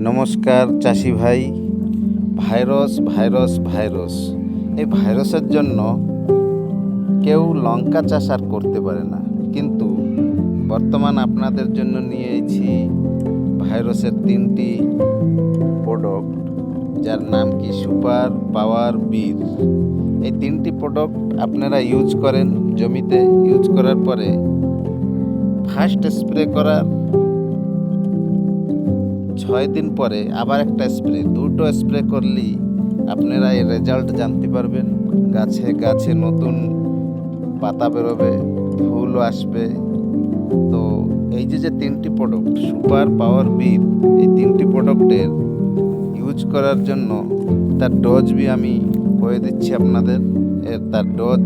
নমস্কার চাষি ভাই। ভাইরাস এই ভাইরাসের জন্য কেউ লঙ্কা চাষ আর করতে পারে না, কিন্তু বর্তমান আপনাদের জন্য নিয়ে এসেছি ভাইরাসের 3টি প্রোডাক্ট, যার নাম কি সুপার পাওয়ার বীর। এই 3টি প্রোডাক্ট আপনারা ইউজ করেন জমিতে। ইউজ করার পরে ফার্স্ট স্প্রে করার 6 দিন পরে আবার একটা দুটো স্প্রে করলেই আপনারা এই রেজাল্ট জানতে পারবেন। গাছে গাছে নতুন পাতা বেরোবে, ফুলও আসবে। তো এই যে 3টি প্রোডাক্ট সুপার পাওয়ার বীর, এই 3টি প্রোডাক্টের ইউজ করার জন্য তার ডোজ আমি করে দিচ্ছি আপনাদের। তার ডোজ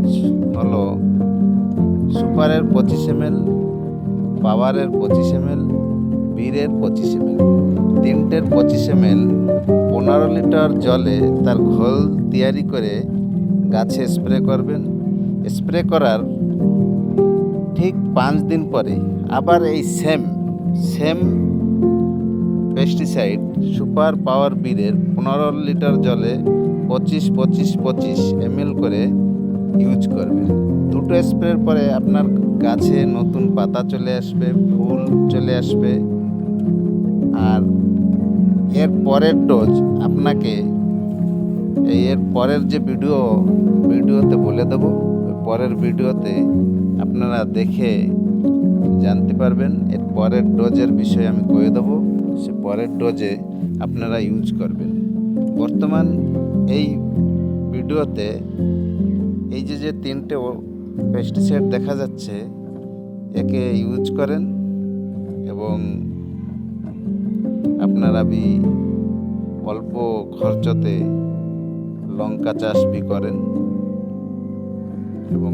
হলো সুপারের 25 ml, পাওয়ারের 25 ml, বীরের 25 ml। 3টের 25 ml 15 লিটার জলে তার ঘোল তৈরি করে গাছে স্প্রে করবেন। স্প্রে করার ঠিক 5 দিন পরে আবার এই সেম পেস্টিসাইড সুপার পাওয়ার বীরের 15 লিটার জলে 25 ml করে ইউজ করবেন। দুটো স্প্রের পরে আপনার গাছে নতুন পাতা চলে আসবে, ফুল চলে আসবে। আর এর পরের ডোজ আপনাকে এর পরের যে ভিডিওতে বলে দেবো। পরের ভিডিওতে আপনারা দেখে জানতে পারবেন। এর পরের ডোজের বিষয়ে আমি কয়ে দেবো, সে পরের ডোজে আপনারা ইউজ করবেন। বর্তমান এই ভিডিওতে এই যে 3টে পেস্টিসাইড দেখা যাচ্ছে, একে ইউজ করেন এবং আপনারা অল্প খরচতে লঙ্কা চাষ করেন এবং